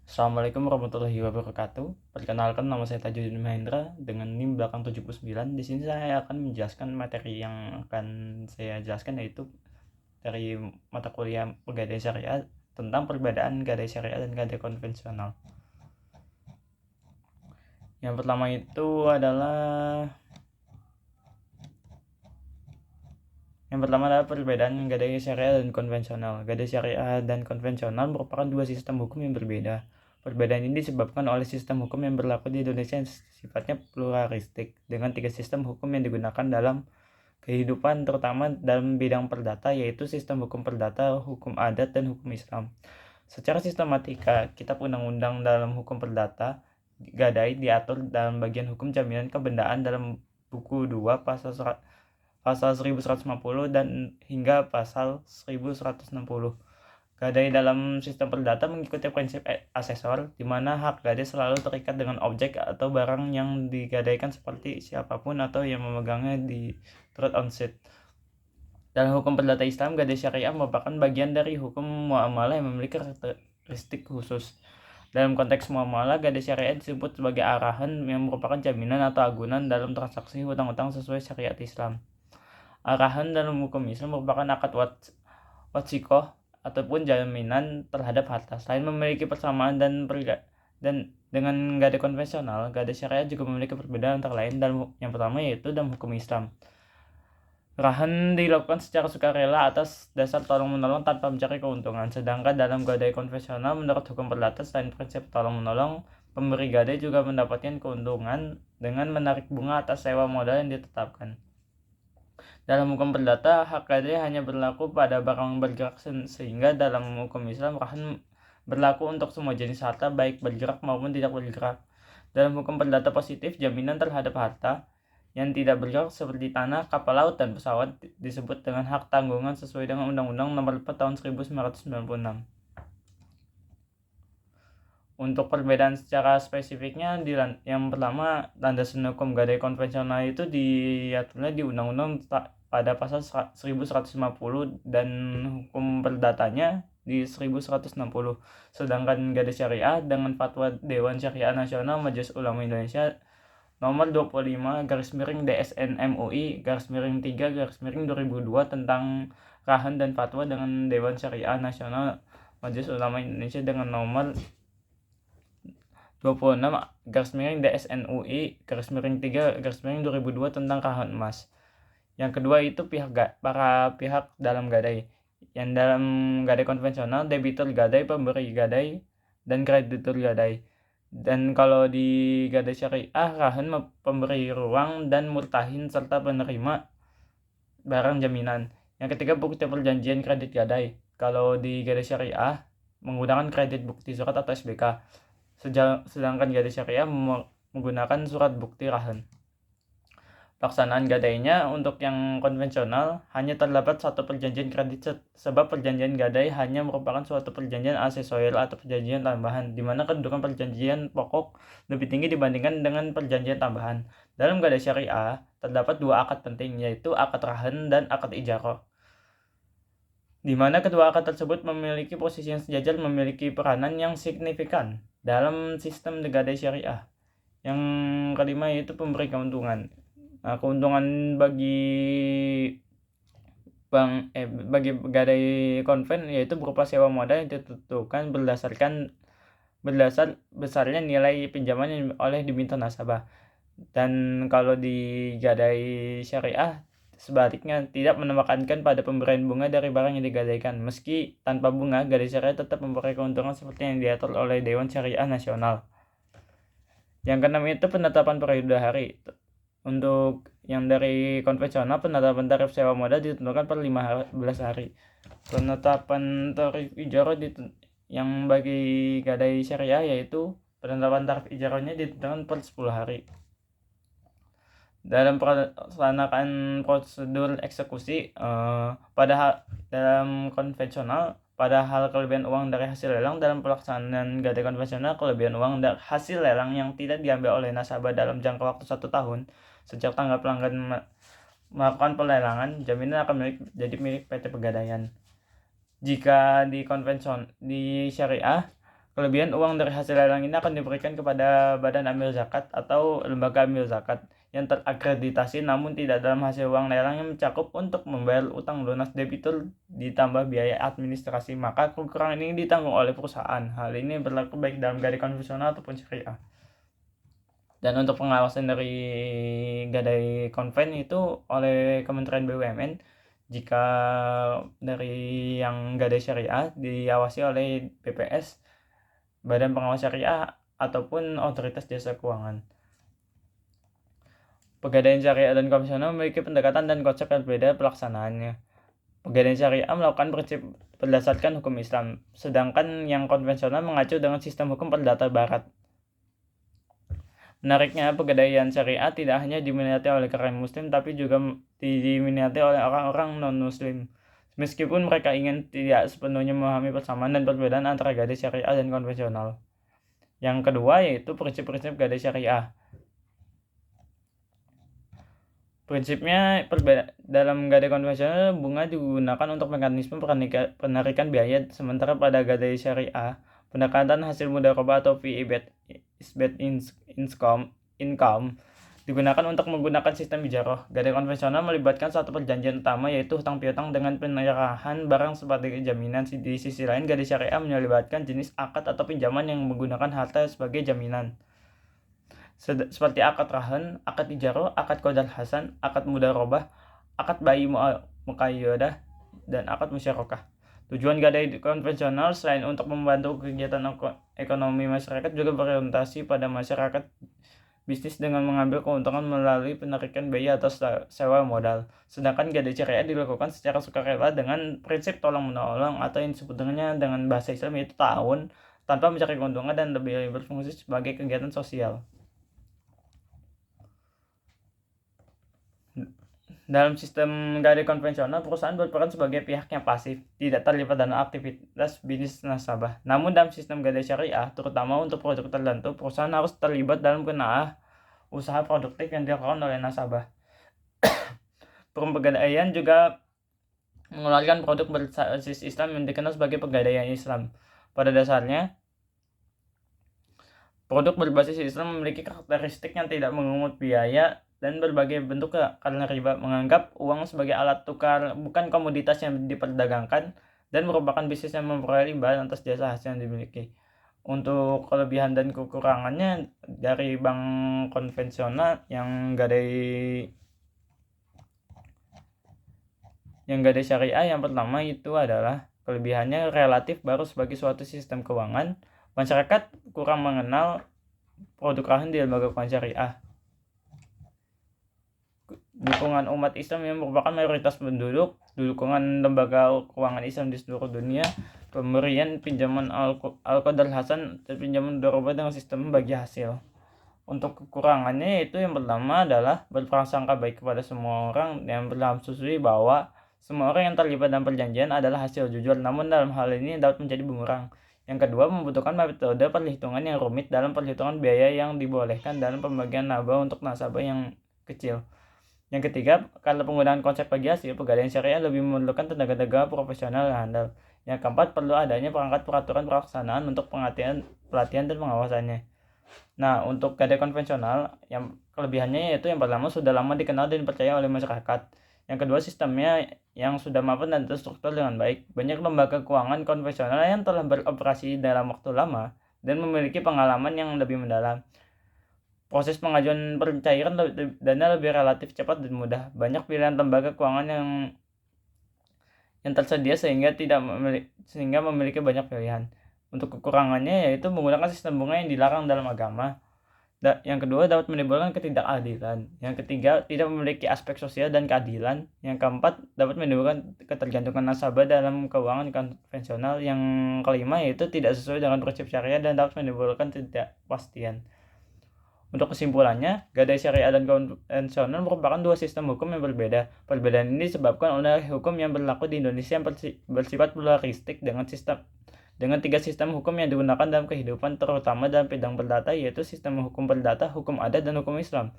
Assalamualaikum warahmatullahi wabarakatuh. Perkenalkan, nama saya Tajuddin Mahendra dengan NIM belakang 79. Di sini saya akan menjelaskan materi yang akan saya jelaskan, yaitu dari mata kuliah Pegadaian Syariah tentang perbedaan gadai syariah dan gadai konvensional. Yang pertama itu adalah perbedaan gadai syariah dan konvensional. Gadai syariah dan konvensional merupakan dua sistem hukum yang berbeda. Perbedaan ini disebabkan oleh sistem hukum yang berlaku di Indonesia yang sifatnya pluralistik, dengan tiga sistem hukum yang digunakan dalam kehidupan, terutama dalam bidang perdata, yaitu sistem hukum perdata, hukum adat, dan hukum Islam. Secara sistematika, kitab undang-undang dalam hukum perdata gadai diatur dalam bagian hukum jaminan kebendaan dalam buku 2 pasal 1150 dan hingga pasal 1160. Gadai dalam sistem perdata mengikuti prinsip asesor, di mana hak gadai selalu terikat dengan objek atau barang yang digadaikan seperti siapapun atau yang memegangnya di truth on seat. Dalam hukum perdata Islam, gadai syariah merupakan bagian dari hukum muamalah yang memiliki karakteristik khusus. Dalam konteks muamalah, gadai syariah disebut sebagai arahan yang merupakan jaminan atau agunan dalam transaksi hutang-hutang sesuai syariat Islam. Arahan dalam hukum Islam merupakan akad watsikoh ataupun jaminan terhadap harta. Selain memiliki persamaan dan dengan gadai konvensional, gadai syariah juga memiliki perbedaan antara lain. Yang pertama yaitu dalam hukum Islam, arahan dilakukan secara sukarela atas dasar tolong-menolong tanpa mencari keuntungan. Sedangkan dalam gadai konvensional, menurut hukum perdata, selain prinsip tolong-menolong, pemberi gadai juga mendapatkan keuntungan dengan menarik bunga atas sewa modal yang ditetapkan. Dalam hukum perdata, hak gadai hanya berlaku pada barang bergerak, sehingga dalam hukum Islam, arahan berlaku untuk semua jenis harta, baik bergerak maupun tidak bergerak. Dalam hukum perdata positif, jaminan terhadap harta yang tidak bergerak seperti tanah, kapal laut, dan pesawat disebut dengan hak tanggungan sesuai dengan Undang-Undang Nomor 4 Tahun 1996. Untuk perbedaan secara spesifiknya, yang pertama, landasan hukum gadai konvensional itu diaturnya di Undang-Undang pada pasal 1150 dan hukum perdatanya di 1160. Sedangkan gadai syariah dengan fatwa Dewan Syariah Nasional Majelis Ulama Indonesia nomor 25 DSN MUI 3 2002 tentang rahan dan fatwa dengan Dewan Syariah Nasional Majelis Ulama Indonesia dengan nomor 26 DSNUI 3 2002 tentang rahan emas. Yang kedua itu para pihak dalam gadai. Yang dalam gadai konvensional, debitur gadai, pemberi gadai, dan kreditur gadai. Dan kalau di gadai syariah, rahan pemberi ruang dan murtahin serta penerima barang jaminan. Yang ketiga, bukti perjanjian kredit gadai. Kalau di gadai syariah menggunakan kredit bukti surat atau SBK. Sedangkan gadai syariah menggunakan surat bukti rahan. Pelaksanaan gadainya untuk yang konvensional hanya terdapat satu perjanjian kredit, sebab perjanjian gadai hanya merupakan suatu perjanjian aksesorial atau perjanjian tambahan, di mana kedudukan perjanjian pokok lebih tinggi dibandingkan dengan perjanjian tambahan. Dalam gadai syariah terdapat dua akad penting, yaitu akad rahan dan akad ijarah, di mana kedua akad tersebut memiliki posisi yang sejajar, memiliki peranan yang signifikan dalam sistem gadai syariah. Yang kelima yaitu pemberi keuntungan. Nah, keuntungan bagi gadai konven yaitu berupa sewa modal yang ditentukan berdasar besarnya nilai pinjaman yang oleh diminta nasabah. Dan kalau di gadai syariah sebaliknya, tidak menekankan pada pemberian bunga dari barang yang digadaikan. Meski tanpa bunga, gadai syariah tetap memberi keuntungan seperti yang diatur oleh Dewan Syariah Nasional. Yang keenam itu penetapan periode hari. Untuk yang dari konvensional, penetapan tarif sewa modal ditentukan per 15 hari. Penetapan tarif ijarah yang bagi gadai syariah yaitu penetapan tarif ijarahnya ditentukan per 10 hari. Dalam pelaksanaan prosedur eksekusi, dalam konvensional, pada hal kelebihan uang dari hasil lelang, dalam pelaksanaan gadai konvensional, kelebihan uang dari hasil lelang yang tidak diambil oleh nasabah dalam jangka waktu 1 tahun sejak tanggal pelanggan melakukan pelelangan, jaminan akan jadi milik PT Pegadaian. Jika di syariah, Kelebihan uang dari hasil lelang ini akan diberikan kepada badan amil zakat atau lembaga amil zakat yang terakreditasi, namun tidak dalam hasil uang lelang yang mencakup untuk membayar utang lunas debitur ditambah biaya administrasi, maka kekurangan ini ditanggung oleh perusahaan. Hal ini berlaku baik dalam gadai konvensional ataupun syariah. Dan untuk pengawasan dari gadai konven itu oleh Kementerian BUMN. Jika dari yang gadai syariah diawasi oleh BPS, Badan Pengawas Syariah, ataupun Otoritas Jasa Keuangan. Pegadaian syariah dan konvensional memiliki pendekatan dan konsep yang berbeda pelaksanaannya. Pegadaian syariah melakukan prinsip berdasarkan hukum Islam, sedangkan yang konvensional mengacu dengan sistem hukum perdata Barat. Menariknya, pegadaian syariah tidak hanya diminati oleh kalangan muslim, tapi juga diminati oleh orang-orang non-muslim. Meskipun mereka ingin tidak sepenuhnya memahami persamaan dan perbedaan antara gadai syariah dan konvensional. Yang kedua yaitu prinsip-prinsip gadai syariah. Prinsipnya dalam gadai konvensional bunga digunakan untuk mekanisme penarikan biaya, sementara pada gadai syariah pendekatan hasil mudharabah atau fee income digunakan untuk menggunakan sistem ijarah. Gadai konvensional melibatkan satu perjanjian utama yaitu hutang piutang dengan penyerahan barang sebagai jaminan. Di sisi lain, gadai syariah melibatkan jenis akad atau pinjaman yang menggunakan harta sebagai jaminan, seperti akad rahan, akad ijarah, akad qadar hasan, akad mudharabah, akad bai muqayyadah, dan akad musyarakah. Tujuan gadai konvensional selain untuk membantu kegiatan ekonomi masyarakat juga berorientasi pada masyarakat bisnis dengan mengambil keuntungan melalui penarikan biaya atau sewa modal. Sedangkan gadai syariah dilakukan secara sukarela dengan prinsip tolong-menolong atau yang disebut dengan bahasa Islam yaitu ta'awun, tanpa mencari keuntungan dan lebih berfungsi sebagai kegiatan sosial. Dalam sistem gadai konvensional, perusahaan berperan sebagai pihak yang pasif, tidak terlibat dalam aktivitas bisnis nasabah. Namun dalam sistem gadai syariah, terutama untuk produk tertentu, perusahaan harus terlibat dalam usaha produktif yang dilakukan oleh nasabah. Pegadaian juga mengeluarkan produk berbasis Islam yang dikenal sebagai pegadaian Islam. Pada dasarnya, produk berbasis Islam memiliki karakteristik yang tidak mengungut biaya dan berbagai bentuk karena riba, menganggap uang sebagai alat tukar, bukan komoditas yang diperdagangkan, dan merupakan bisnis yang memperoleh riba atas jasa hasil yang dimiliki. Untuk kelebihan dan kekurangannya dari bank konvensional yang gadai syariah, yang pertama itu adalah kelebihannya relatif baru sebagai suatu sistem keuangan. Masyarakat kurang mengenal produk rahan di lembaga keuangan syariah. Dukungan umat Islam yang merupakan mayoritas penduduk, dukungan lembaga keuangan Islam di seluruh dunia, pemberian pinjaman al-qadar hasan dan pinjaman mudharabah dengan sistem bagi hasil. Untuk kekurangannya yaitu yang pertama adalah berprasangka baik kepada semua orang, yang berasumsi bahwa semua orang yang terlibat dalam perjanjian adalah hasil jujur, namun dalam hal ini dapat menjadi bumerang. Yang kedua, membutuhkan metode perhitungan yang rumit dalam perhitungan biaya yang dibolehkan dalam pembagian laba untuk nasabah yang kecil. Yang ketiga, karena penggunaan konsep bagi hasil, pegadaian syariah lebih memerlukan tenaga profesional yang handal. Yang keempat, perlu adanya perangkat peraturan pelaksanaan untuk pelatihan dan pengawasannya. Nah, untuk gadai konvensional, yang kelebihannya yaitu yang pertama sudah lama dikenal dan dipercaya oleh masyarakat. Yang kedua, sistemnya yang sudah mapan dan terstruktur dengan baik. Banyak lembaga keuangan konvensional yang telah beroperasi dalam waktu lama dan memiliki pengalaman yang lebih mendalam. Proses pengajuan pencairan dana lebih relatif cepat dan mudah. Banyak pilihan lembaga keuangan yang tersedia sehingga memiliki banyak pilihan. Untuk kekurangannya yaitu menggunakan sistem bunga yang dilarang dalam agama. Yang kedua, dapat menimbulkan ketidakadilan. Yang ketiga, tidak memiliki aspek sosial dan keadilan. Yang keempat, dapat menimbulkan ketergantungan nasabah dalam keuangan konvensional. Yang kelima yaitu tidak sesuai dengan prinsip syariah dan dapat menimbulkan ketidakpastian. Untuk kesimpulannya, gadai syariah dan konvensional merupakan dua sistem hukum yang berbeda. Perbedaan ini disebabkan oleh hukum yang berlaku di Indonesia yang bersifat pluralistik dengan tiga sistem hukum yang digunakan dalam kehidupan, terutama dalam bidang perdata, yaitu sistem hukum perdata, hukum adat, dan hukum Islam.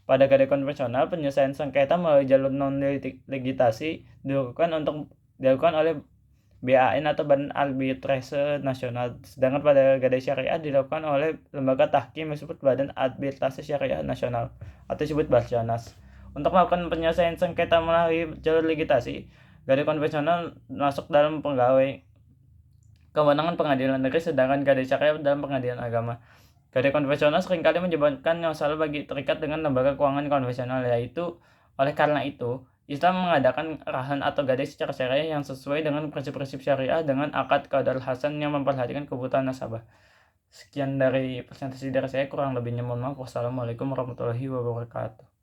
Pada gadai konvensional, penyelesaian sengketa melalui jalur non-litigasi dilakukan oleh BAN atau Badan Arbitrase Nasional. Sedangkan pada gadai syariah dilakukan oleh lembaga tahkim yang disebut Badan Arbitrase Syariah Nasional atau disebut Basyanas. Untuk melakukan penyelesaian sengketa melalui jalur ligitasi, gadai konvensional masuk dalam kewenangan pengadilan negeri, sedangkan gadai syariah dalam pengadilan agama. Gadai konvensional seringkali menyebabkan masalah bagi terikat dengan lembaga keuangan konvensional, yaitu oleh karena itu Islam mengadakan rahan atau gadai secara syariah yang sesuai dengan prinsip-prinsip syariah dengan akad keadalhasan yang memperhatikan kebutuhan nasabah. Sekian dari presentasi dari saya, kurang lebihnya mohon maaf. Wassalamualaikum warahmatullahi wabarakatuh.